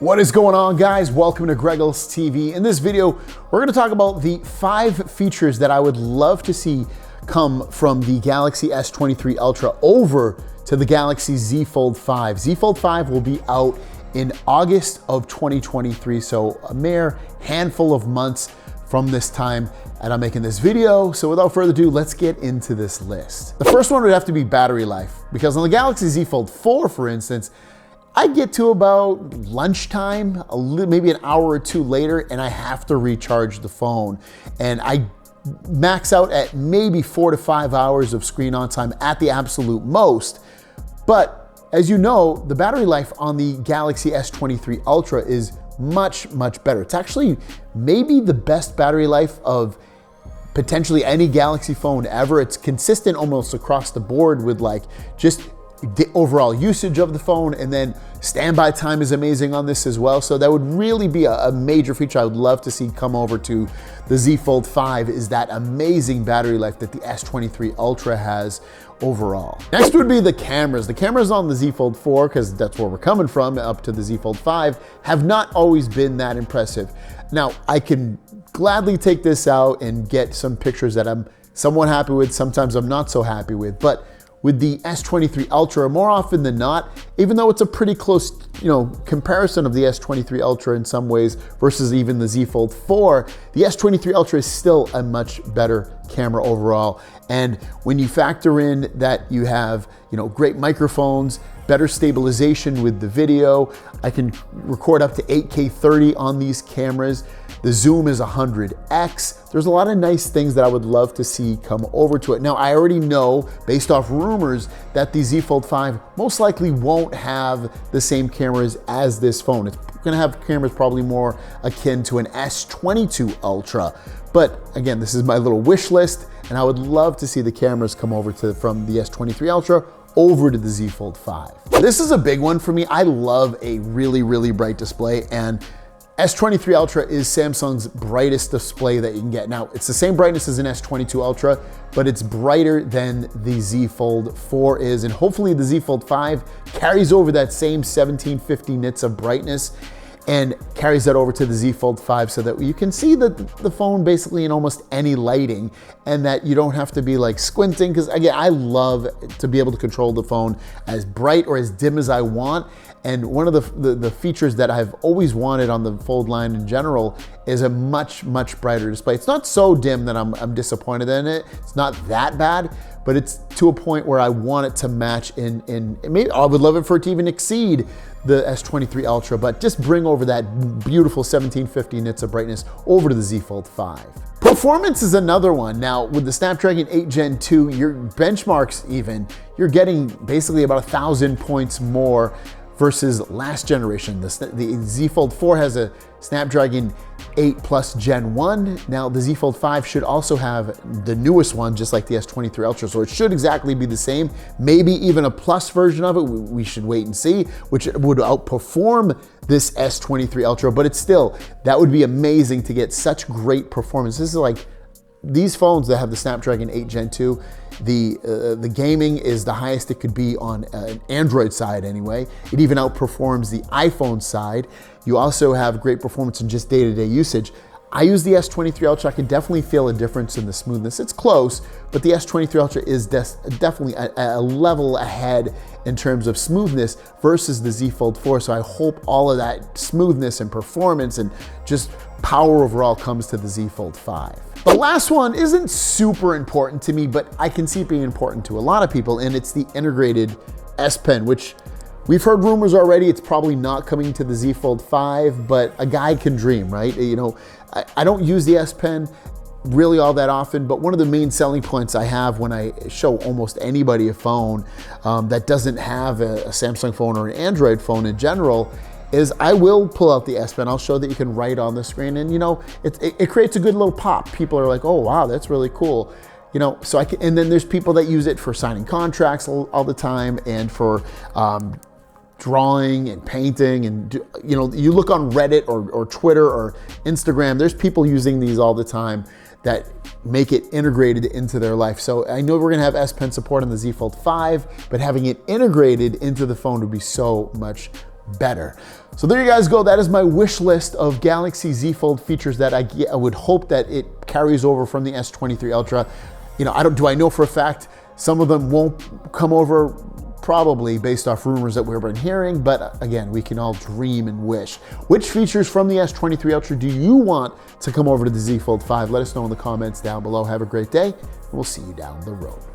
What is going on, guys? Welcome to Greggles TV. In this video, we're going to talk about the 5 features that I would love to see come from the Galaxy S23 Ultra over to the Galaxy Z Fold 5. Z Fold 5 will be out in August of 2023, so a mere handful of months from this time and I'm making this video. So without further ado, let's get into this list. The first one would have to be battery life, because on the Galaxy Z Fold 4, for instance, I get to about lunchtime, maybe an hour or two later, and I have to recharge the phone. And I max out at maybe 4 to 5 hours of screen on time at the absolute most. But as you know, the battery life on the Galaxy S23 Ultra is much better. It's actually maybe the best battery life of potentially any Galaxy phone ever. It's consistent almost across the board with like just the overall usage of the phone, and then standby time is amazing on this as well. So that would really be a major feature I would love to see come over to the Z Fold 5, is that amazing battery life that the S23 Ultra has overall. Next would be the cameras. The cameras on the Z Fold 4, because that's where we're coming from, up to the Z Fold 5, have not always been that impressive. Now, I can gladly take this out and get some pictures that I'm somewhat happy with, sometimes I'm not so happy with, but with the S23 Ultra, more often than not, even though it's a pretty close, comparison of the S23 Ultra in some ways versus even the Z Fold 4, the S23 Ultra is still a much better camera overall. And when you factor in that you have, great microphones, better stabilization with the video, I can record up to 8K 30 on these cameras. The zoom is 100x. There's a lot of nice things that I would love to see come over to it. Now, I already know, based off rumors, that the Z Fold 5 most likely won't have the same cameras as this phone. It's gonna have cameras probably more akin to an S22 Ultra. But again, this is my little wish list, and I would love to see the cameras come over from the S23 Ultra over to the Z Fold 5. This is a big one for me. I love a really bright display, and S23 Ultra is Samsung's brightest display that you can get. Now, it's the same brightness as an S22 Ultra, but it's brighter than the Z Fold 4 is, and hopefully the Z Fold 5 carries over that same 1750 nits of brightness and carries that over to the Z Fold 5, so that you can see the phone basically in almost any lighting, and that you don't have to be like squinting, because again, I love to be able to control the phone as bright or as dim as I want. And one of the features that I've always wanted on the Fold line in general is a much brighter display. It's not so dim that I'm disappointed in it. It's not that bad, but it's to a point where I want it to match maybe I would love it for it to even exceed the S23 Ultra, but just bring over that beautiful 1750 nits of brightness over to the Z Fold 5. Performance is another one. Now, with the Snapdragon 8 Gen 2, your benchmarks even, you're getting basically about 1,000 points more versus last generation. The Z Fold 4 has a Snapdragon 8 Plus Gen 1. Now the Z Fold 5 should also have the newest one, just like the S23 Ultra, so it should exactly be the same, maybe even a plus version of it. We should wait and see, which would outperform this S23 Ultra, but it's still, that would be amazing to get such great performance. This is like, these phones that have the Snapdragon 8 Gen 2, the gaming is the highest it could be on an Android side anyway. It even outperforms the iPhone side. You also have great performance in just day-to-day usage. I use the S23 Ultra. I can definitely feel a difference in the smoothness. It's close, but the S23 Ultra is definitely a level ahead in terms of smoothness versus the Z Fold 4. So I hope all of that smoothness and performance and just power overall comes to the Z Fold 5. The last one isn't super important to me, but I can see it being important to a lot of people, and it's the integrated S Pen, which we've heard rumors already. It's probably not coming to the Z Fold 5, but a guy can dream, right? I don't use the S Pen really all that often, but one of the main selling points I have when I show almost anybody a phone that doesn't have a Samsung phone or an Android phone in general is I will pull out the S Pen. I'll show that you can write on the screen, and it creates a good little pop. People are like, oh wow, that's really cool. So and then there's people that use it for signing contracts all the time, and for drawing and painting, and you look on Reddit or Twitter or Instagram, there's people using these all the time that make it integrated into their life. So I know we're gonna have S Pen support on the Z Fold 5, but having it integrated into the phone would be so much better. So there you guys go. That is my wish list of Galaxy Z Fold features that I would hope that it carries over from the S23 Ultra. You know, do I know for a fact some of them won't come over? Probably, based off rumors that we've been hearing, but again, we can all dream and wish. Which features from the S23 Ultra do you want to come over to the Z Fold 5? Let us know in the comments down below. Have a great day, and we'll see you down the road.